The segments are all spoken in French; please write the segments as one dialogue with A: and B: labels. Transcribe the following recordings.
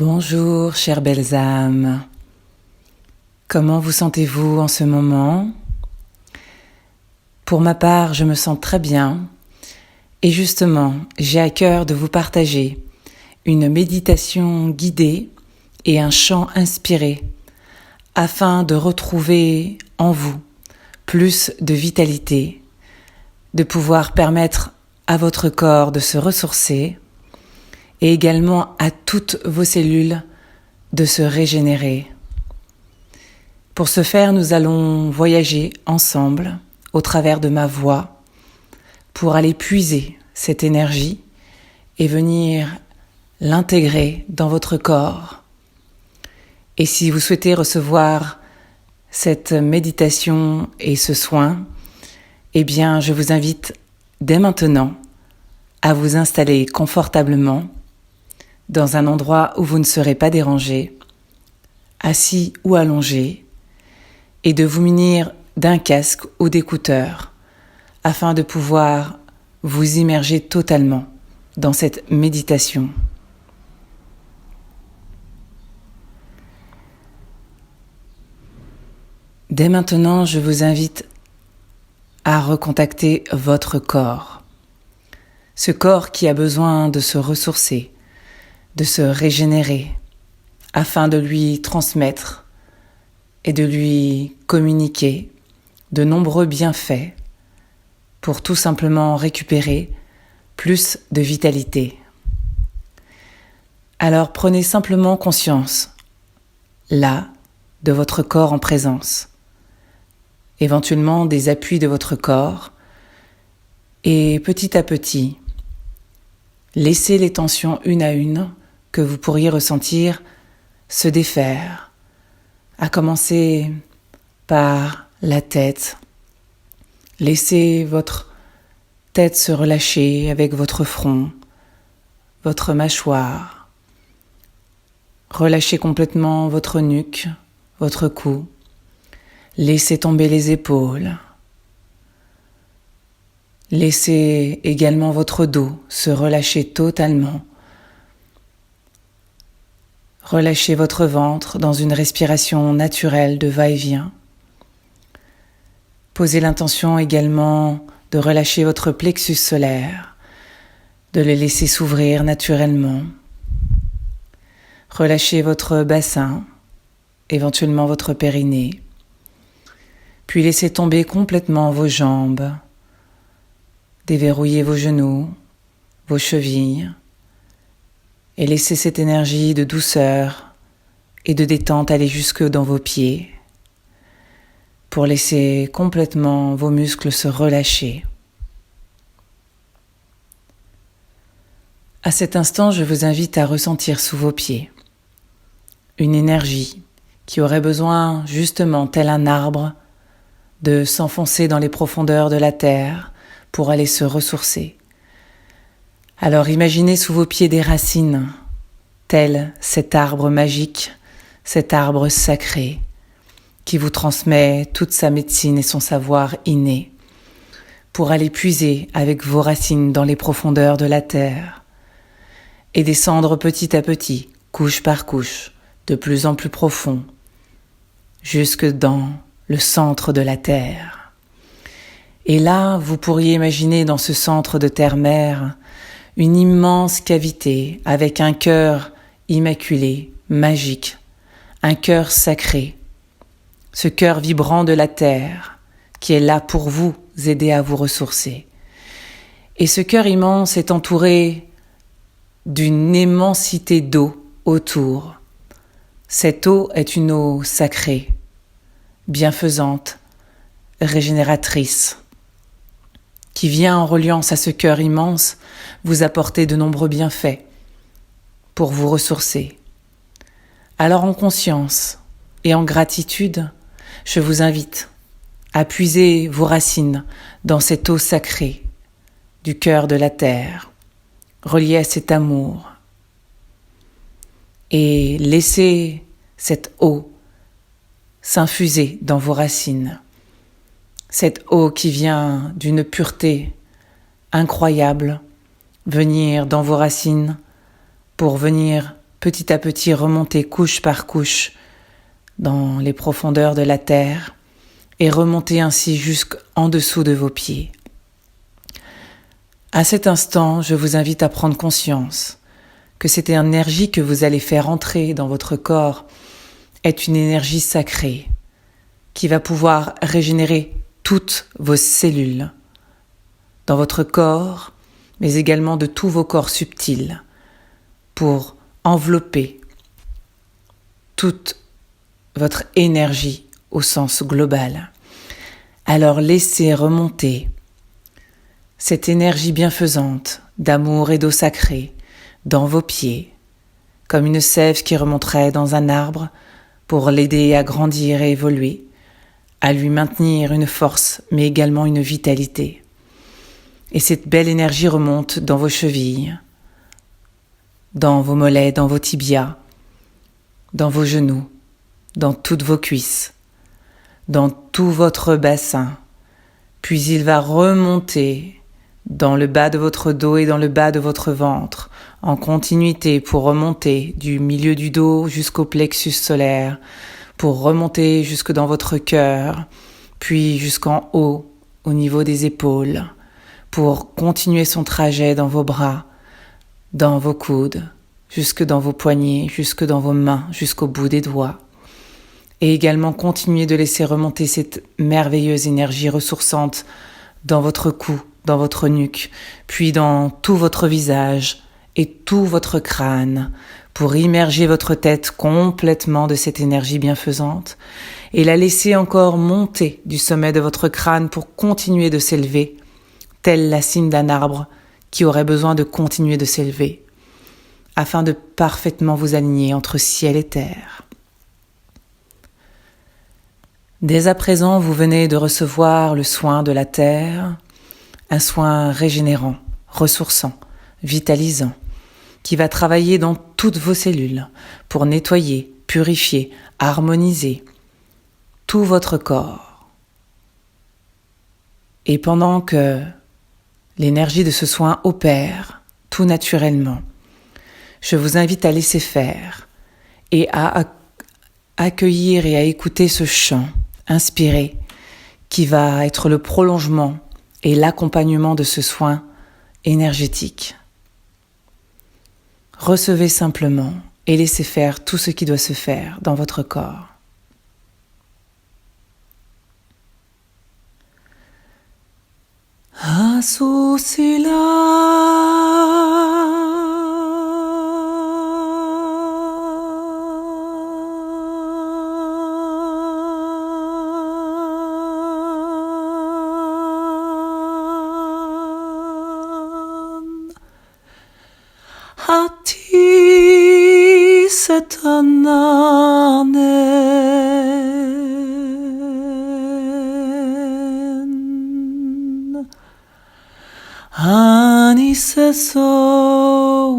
A: Bonjour, chères belles âmes. Comment vous sentez-vous en ce moment? Pour ma part, je me sens très bien. Et justement, j'ai à cœur de vous partager une méditation guidée et un chant inspiré afin de retrouver en vous plus de vitalité, de pouvoir permettre à votre corps de se ressourcer et également à toutes vos cellules de se régénérer. Pour ce faire, nous allons voyager ensemble au travers de ma voix pour aller puiser cette énergie et venir l'intégrer dans votre corps. Et si vous souhaitez recevoir cette méditation et ce soin, eh bien, je vous invite dès maintenant à vous installer confortablement dans un endroit où vous ne serez pas dérangé, assis ou allongé, et de vous munir d'un casque ou d'écouteurs afin de pouvoir vous immerger totalement dans cette méditation. Dès maintenant, je vous invite à recontacter votre corps. Ce corps qui a besoin de se ressourcer, de se régénérer, afin de lui transmettre et de lui communiquer de nombreux bienfaits pour tout simplement récupérer plus de vitalité. Alors prenez simplement conscience, là, de votre corps en présence, éventuellement des appuis de votre corps, et petit à petit, laissez les tensions une à une que vous pourriez ressentir se défaire, à commencer par la tête. Laissez votre tête se relâcher avec votre front, votre mâchoire. Relâchez complètement votre nuque, votre cou. Laissez tomber les épaules. Laissez également votre dos se relâcher totalement. Relâchez votre ventre dans une respiration naturelle de va-et-vient. Posez l'intention également de relâcher votre plexus solaire, de le laisser s'ouvrir naturellement. Relâchez votre bassin, éventuellement votre périnée. Puis laissez tomber complètement vos jambes. Déverrouillez vos genoux, vos chevilles. Et laissez cette énergie de douceur et de détente aller jusque dans vos pieds pour laisser complètement vos muscles se relâcher. À cet instant, je vous invite à ressentir sous vos pieds une énergie qui aurait besoin, justement, tel un arbre, de s'enfoncer dans les profondeurs de la terre pour aller se ressourcer. Alors imaginez sous vos pieds des racines, tel cet arbre magique, cet arbre sacré, qui vous transmet toute sa médecine et son savoir inné, pour aller puiser avec vos racines dans les profondeurs de la terre, et descendre petit à petit, couche par couche, de plus en plus profond, jusque dans le centre de la terre. Et là, vous pourriez imaginer dans ce centre de terre-mère une immense cavité avec un cœur immaculé, magique, un cœur sacré, ce cœur vibrant de la terre qui est là pour vous aider à vous ressourcer. Et ce cœur immense est entouré d'une immensité d'eau autour. Cette eau est une eau sacrée, bienfaisante, régénératrice, qui vient en reliance à ce cœur immense vous apporter de nombreux bienfaits pour vous ressourcer. Alors en conscience et en gratitude, je vous invite à puiser vos racines dans cette eau sacrée du cœur de la terre, reliée à cet amour, et laissez cette eau s'infuser dans vos racines. Cette eau qui vient d'une pureté incroyable, venir dans vos racines pour venir petit à petit remonter couche par couche dans les profondeurs de la terre et remonter ainsi jusqu'en dessous de vos pieds. À cet instant, je vous invite à prendre conscience que cette énergie que vous allez faire entrer dans votre corps est une énergie sacrée qui va pouvoir régénérer toutes vos cellules dans votre corps, mais également de tous vos corps subtils pour envelopper toute votre énergie au sens global. Alors laissez remonter cette énergie bienfaisante d'amour et d'eau sacrée dans vos pieds, comme une sève qui remonterait dans un arbre pour l'aider à grandir et évoluer, à lui maintenir une force mais également une vitalité. Et cette belle énergie remonte dans vos chevilles, dans vos mollets, dans vos tibias, dans vos genoux, dans toutes vos cuisses, dans tout votre bassin, puis il va remonter dans le bas de votre dos et dans le bas de votre ventre, en continuité pour remonter du milieu du dos jusqu'au plexus solaire, pour remonter jusque dans votre cœur, puis jusqu'en haut, au niveau des épaules, pour continuer son trajet dans vos bras, dans vos coudes, jusque dans vos poignets, jusque dans vos mains, jusqu'au bout des doigts. Et également continuer de laisser remonter cette merveilleuse énergie ressourçante dans votre cou, dans votre nuque, puis dans tout votre visage et tout votre crâne, pour immerger votre tête complètement de cette énergie bienfaisante et la laisser encore monter du sommet de votre crâne pour continuer de s'élever, telle la cime d'un arbre qui aurait besoin de continuer de s'élever, afin de parfaitement vous aligner entre ciel et terre. Dès à présent, vous venez de recevoir le soin de la terre, un soin régénérant, ressourçant, vitalisant, qui va travailler dans toutes vos cellules pour nettoyer, purifier, harmoniser tout votre corps. Et pendant que l'énergie de ce soin opère tout naturellement, je vous invite à laisser faire et à accueillir et à écouter ce chant inspiré qui va être le prolongement et l'accompagnement de ce soin énergétique. Recevez simplement et laissez faire tout ce qui doit se faire dans votre corps. Hati setanen Ani seso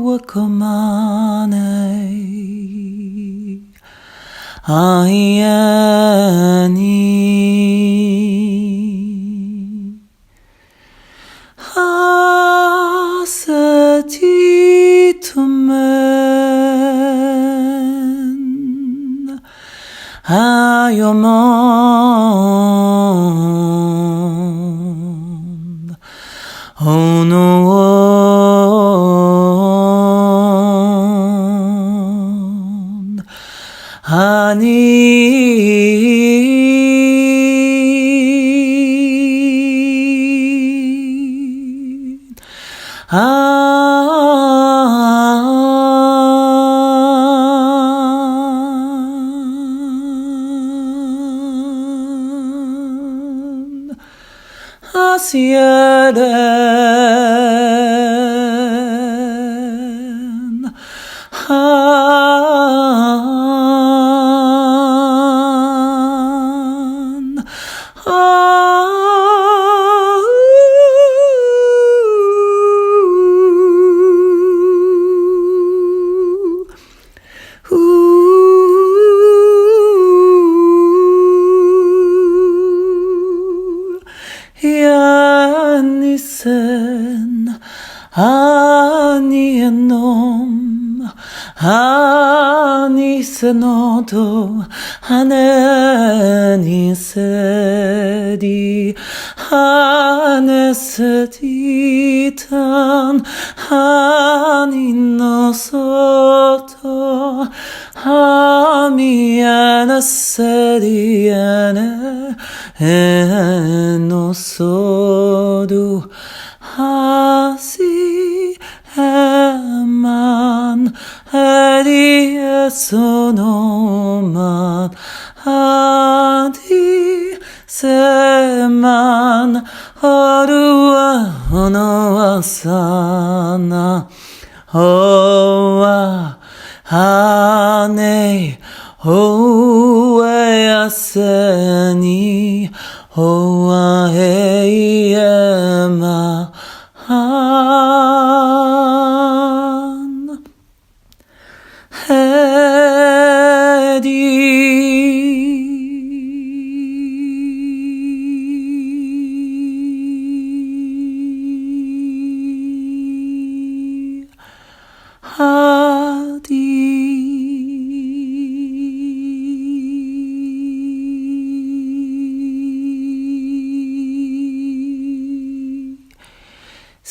A: wakomane Ayani Hasati tumen Ayomon Onoon Asieren Yanisen se noto hane ni sedi hane seditan hani no soto hamiana sediane no sodu hasi eman Edi sonoman Adi seman Orua ono asana Oa hane Oe aseni Oa heiema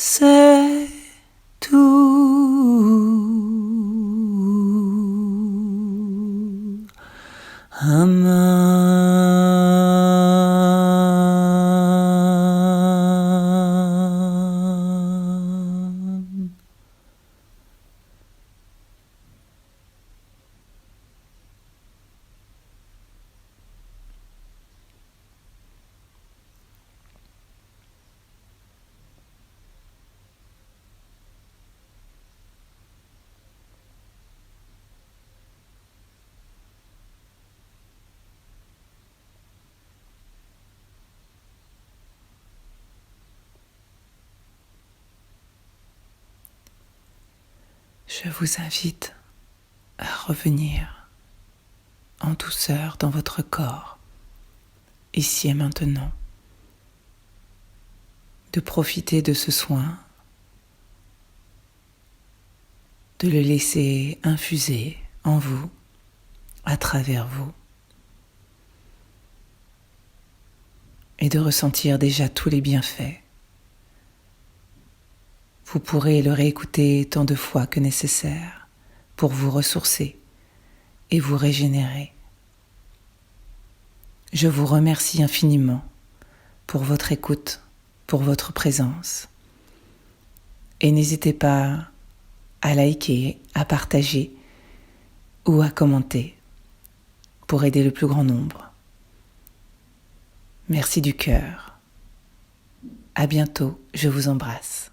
A: C'est tout. Amen. Je vous invite à revenir en douceur dans votre corps, ici et maintenant, de profiter de ce soin, de le laisser infuser en vous, à travers vous, et de ressentir déjà tous les bienfaits. Vous pourrez le réécouter tant de fois que nécessaire pour vous ressourcer et vous régénérer. Je vous remercie infiniment pour votre écoute, pour votre présence. Et n'hésitez pas à liker, à partager ou à commenter pour aider le plus grand nombre. Merci du cœur. À bientôt, je vous embrasse.